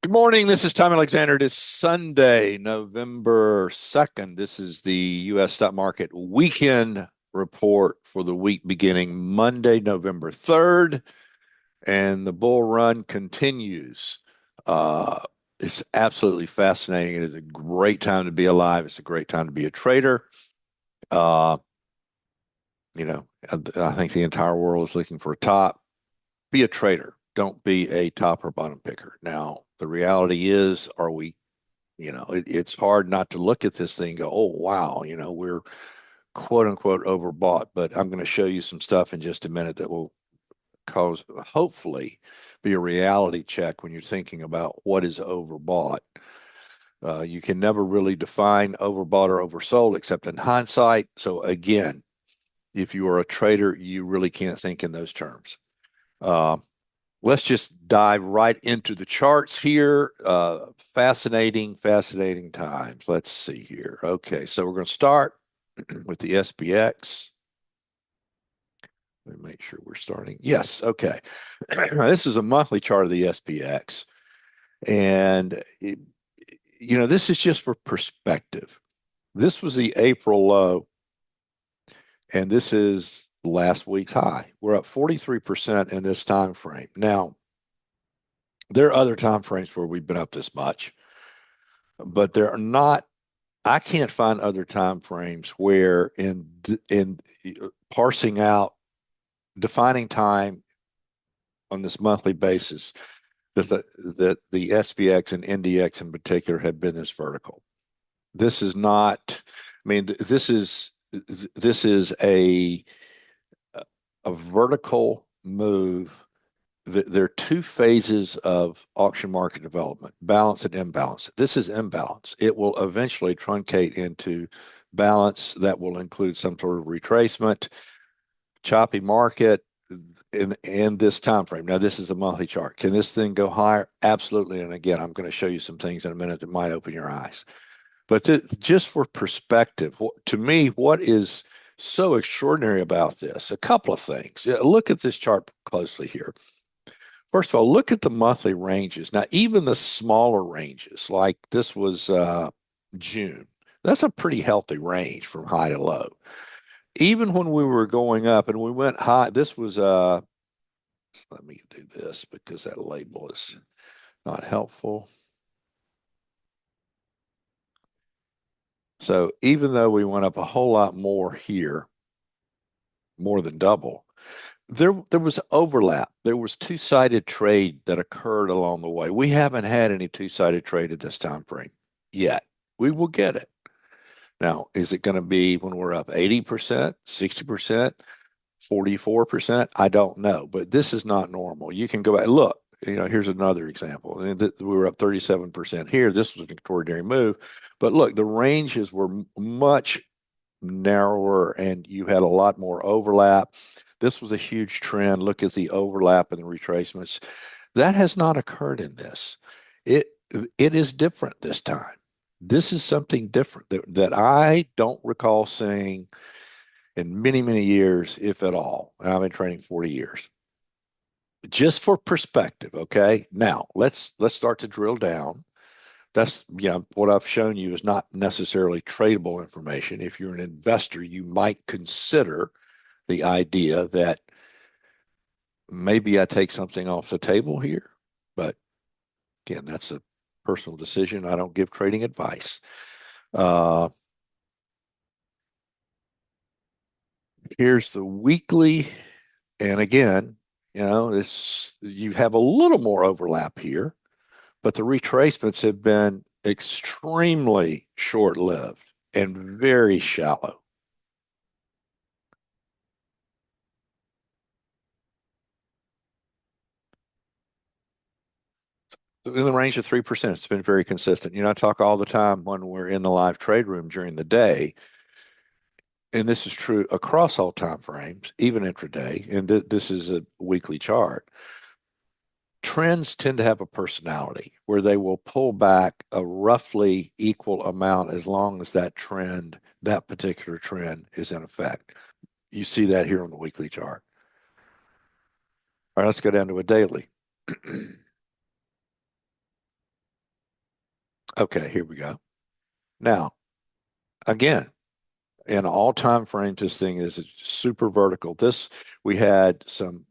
Good morning. This is Tom Alexander. It is Sunday, November 2nd. This is the U.S. stock market weekend report for the week beginning Monday, November 3rd. And the bull run continues. Uh, it's absolutely fascinating. It is a great time to be alive. It's a great time to be a trader. Uh, I think the entire world is looking for a top. Be a trader. Don't be a top or bottom picker. Now, the reality is, it's hard not to look at this thing and go, oh, wow, we're quote unquote overbought. But I'm going to show you some stuff in just a minute that will hopefully, be a reality check when you're thinking about what is overbought. You can never really define overbought or oversold except in hindsight. So, again, if you are a trader, you really can't think in those terms. Uh, let's just dive right into the charts here. Fascinating, fascinating times. Let's see here. Okay, so we're going to start with the SPX. Let me make sure we're starting. Yes, okay. This is a monthly chart of the SPX. And, this is just for perspective. This was the April low, and this is last week's high. We're up 43% in this time frame. Now, there are other time frames where we've been up this much, but there are not. I can't find other time frames where in parsing out, defining time on this monthly basis that the SPX and NDX in particular have been this vertical. This is not. I mean, this is a vertical move. There are two phases of auction market development: balance and imbalance. This is imbalance. It will eventually truncate into balance that will include some sort of retracement, choppy market in this time frame. Now, this is a monthly chart. Can this thing go higher? Absolutely. And again, I'm going to show you some things in a minute that might open your eyes. But just for perspective, to me, what is so extraordinary about this? A couple of things. Look at this chart closely here. First of all, look at the monthly ranges. Now, even the smaller ranges, like this was June, that's a pretty healthy range from high to low. Even when we were going up and we went high, this was, let me do this because that label is not helpful. So even though we went up a whole lot more here, more than double, there was overlap. There was two-sided trade that occurred along the way. We haven't had any two-sided trade at this time frame yet. We will get it. Now, is it going to be when we're up 80%, 60%, 44%? I don't know, but this is not normal. You can go back, look, here's another example. We were up 37% here. This was an extraordinary move. But look, the ranges were much narrower and you had a lot more overlap. This was a huge trend. Look at the overlap and the retracements. That has not occurred in this. It it is different this time. This is something different that I don't recall seeing in many, many years, if at all. And I've been trading 40 years. Just for perspective, okay? Now let's start to drill down. That's what I've shown you is not necessarily tradable information. If you're an investor, you might consider the idea that maybe I take something off the table here. But again, that's a personal decision. I don't give trading advice. Uh, here's the weekly. And again, you have a little more overlap here, but the retracements have been extremely short-lived and very shallow. In the range of 3%. It's been very consistent. I talk all the time when we're in the live trade room during the day, and this is true across all time frames, even intraday, and this is a weekly chart. Trends tend to have a personality where they will pull back a roughly equal amount as long as that particular trend is in effect. You see that here on the weekly chart. All right, let's go down to a daily. Okay, here we go. Now, again, in all time frames, this thing is super vertical. This we had some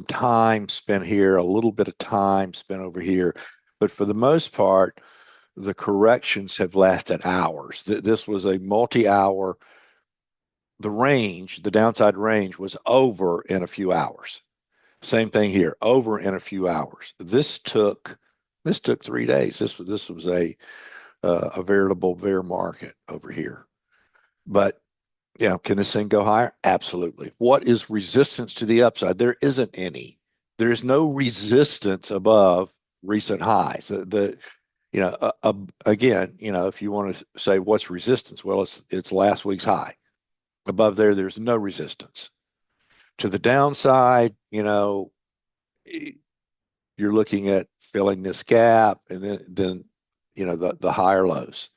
time spent here, a little bit of time spent over here, but for the most part, the corrections have lasted hours. This was a multi-hour. The range, the downside range, was over in a few hours. Same thing here, over in a few hours. This took 3 days. This was a veritable bear market over here. But yeah, can this thing go higher? Absolutely. What is resistance to the upside? There isn't any. There is no resistance above recent highs. Again, if you want to say what's resistance, well, it's last week's high. Above there, there's no resistance. To the downside, you're looking at filling this gap, and then the higher lows.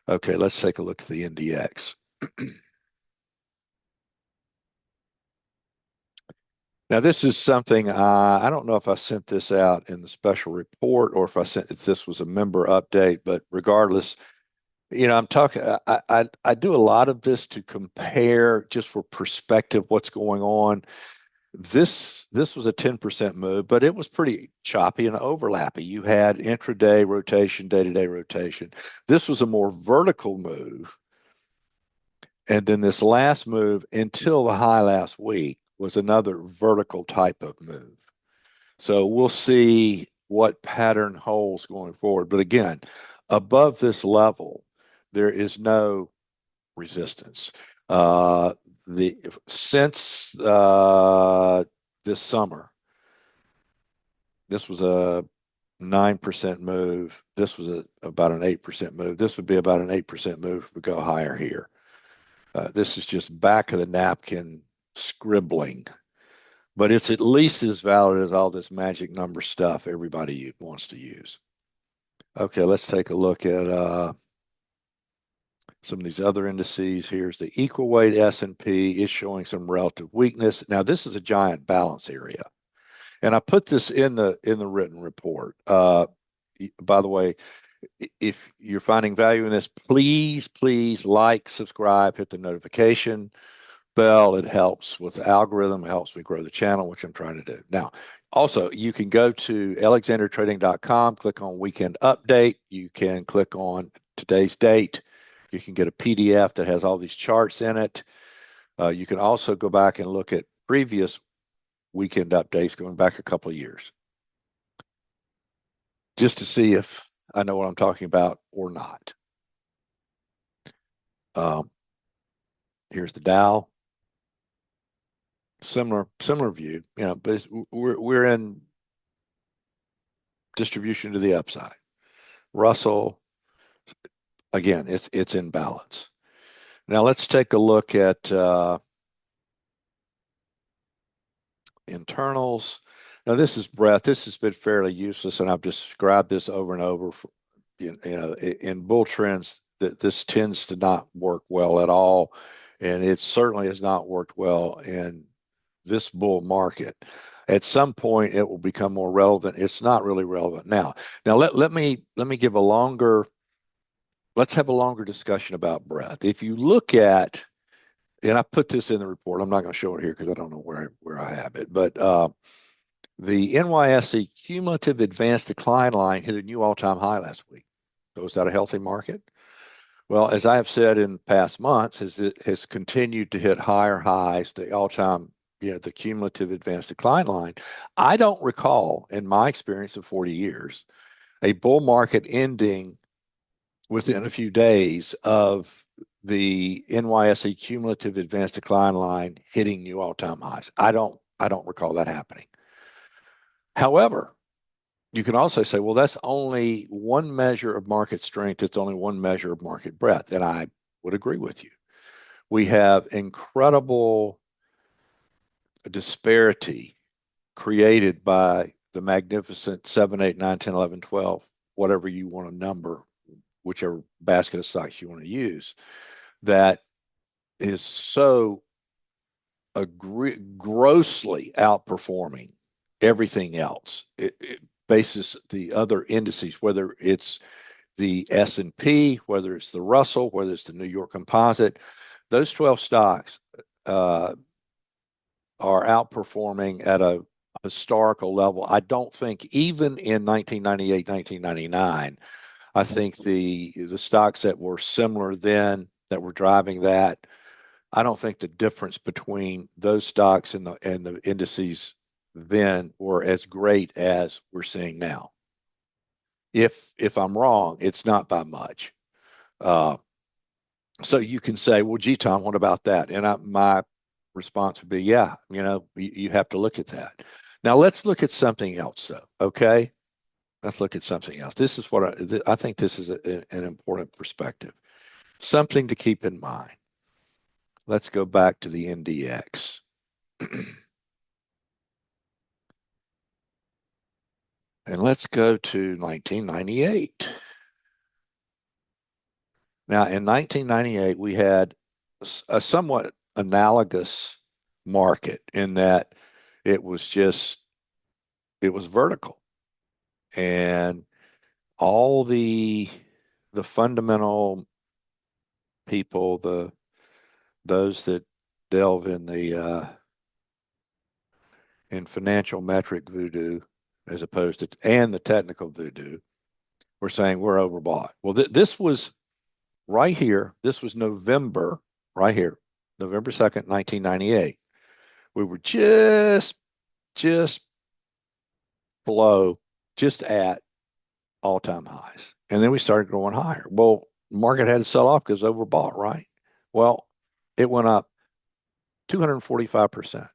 Okay, let's take a look at the NDX. Now, this is something I don't know if I sent this out in the special report or if this was a member update, but regardless, I'm talking. I do a lot of this to compare just for perspective what's going on. This was a 10% move, but it was pretty choppy and overlappy. You had intraday rotation, day-to-day rotation. This was a more vertical move. And then this last move until the high last week was another vertical type of move. So we'll see what pattern holds going forward. But again, above this level, there is no resistance. Since this summer, this was a 9% move. This was about an 8% move. This would be about an 8% move if we go higher here. This is just back of the napkin scribbling, but it's at least as valid as all this magic number stuff everybody wants to use. Okay, let's take a look at some of these other indices. Here's the equal weight S&P is showing some relative weakness. Now, this is a giant balance area, and I put this in the written report. By the way, if you're finding value in this, please like, subscribe, hit the notification bell. It helps with the algorithm. It helps me grow the channel, which I'm trying to do. Now, also, you can go to alexandertrading.com, click on weekend update. You can click on today's date. You can get a PDF that has all these charts in it. You can also go back and look at previous weekend updates going back a couple of years just to see if I know what I'm talking about or not. Here's the Dow. Similar view, but we're in distribution to the upside. Russell, again, it's in balance. Now let's take a look at internals. Now this is breadth. This has been fairly useless, and I've described this over and over. In bull trends, that this tends to not work well at all, and it certainly has not worked well in this bull market. At some point, it will become more relevant. It's not really relevant now. Now let me give a longer. Let's have a longer discussion about breadth. If you look at, and I put this in the report. I'm not going to show it here because I don't know where I have it, but the NYSE cumulative advanced decline line hit a new all-time high last week. So is that a healthy market? Well, as I have said in past months, it has continued to hit higher highs, the all-time, the cumulative advanced decline line. I don't recall, in my experience of 40 years, a bull market ending within a few days of the NYSE cumulative advanced decline line hitting new all-time highs. I don't recall that happening. However, you can also say, well, that's only one measure of market strength. It's only one measure of market breadth. And I would agree with you. We have incredible disparity created by the magnificent 7, 8, 9, 10, 11, 12, whatever you want to number, whichever basket of stocks you want to use, that is so grossly outperforming everything else. It bases the other indices, whether it's the S&P, whether it's the Russell, whether it's the New York Composite, those 12 stocks uh, are outperforming at a historical level. I don't think even in 1998, 1999, I think the stocks that were similar then that were driving that, I don't think the difference between those stocks and the indices then were as great as we're seeing now. If I'm wrong, it's not by much. Uh, so you can say, well, gee, Tom, what about that? And my response would be, yeah, you have to look at that. Now let's look at something else, though. Okay, let's look at something else. This is what I think. This is an important perspective, something to keep in mind. Let's go back to the NDX. And let's go to 1998. Now, in 1998, we had a somewhat analogous market in that it was just, it was vertical. And all the fundamental people, those that delve in the in financial metric voodoo as opposed to and the technical voodoo, were saying we're overbought. Well, this was right here. This was November, right here, November 2nd, 1998. We were just below, just at all-time highs. And then we started going higher. Well, market had to sell off because overbought, right? Well, it went up 245%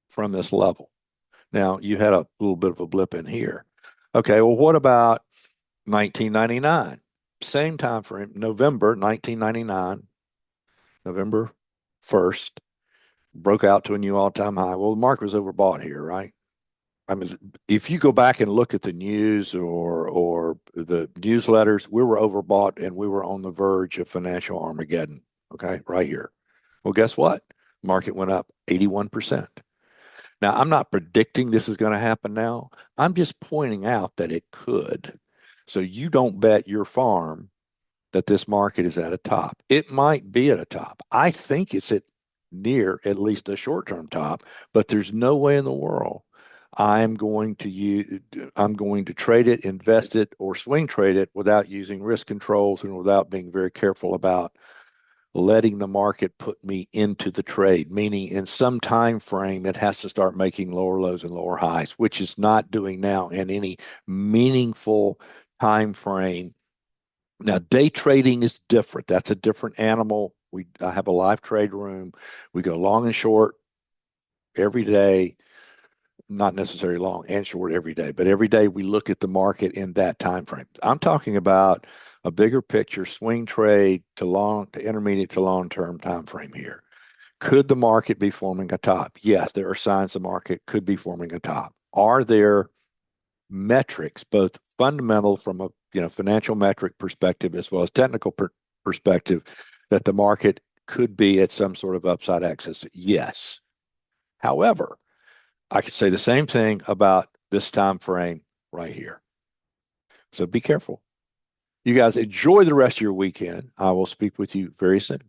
from this level. Now, you had a little bit of a blip in here. Okay, well, what about 1999? Same time frame, November 1999, November 1st, broke out to a new all-time high. Well, the market was overbought here, right? I mean, if you go back and look at the news or the newsletters, we were overbought and we were on the verge of financial Armageddon. Okay, right here. Well, guess what? Market went up 81%. Now, I'm not predicting this is going to happen now. I'm just pointing out that it could. So you don't bet your farm that this market is at a top. It might be at a top. I think it's at least a short-term top, but there's no way in the world I'm going to trade it, invest it, or swing trade it without using risk controls and without being very careful about letting the market put me into the trade, meaning in some time frame it has to start making lower lows and lower highs, which is not doing now in any meaningful time frame. Now, day trading is different. That's a different animal. I have a live trade room. We go long and short every day, not necessarily long and short every day, but every day we look at the market in that time frame. I'm talking about a bigger picture swing trade to intermediate to long term time frame here. Could the market be forming a top? Yes, there are signs the market could be forming a top. Are there metrics, both fundamental from a financial metric perspective as well as technical perspective, that the market could be at some sort of upside axis? Yes. However, I could say the same thing about this time frame right here. So be careful. You guys enjoy the rest of your weekend. I will speak with you very soon.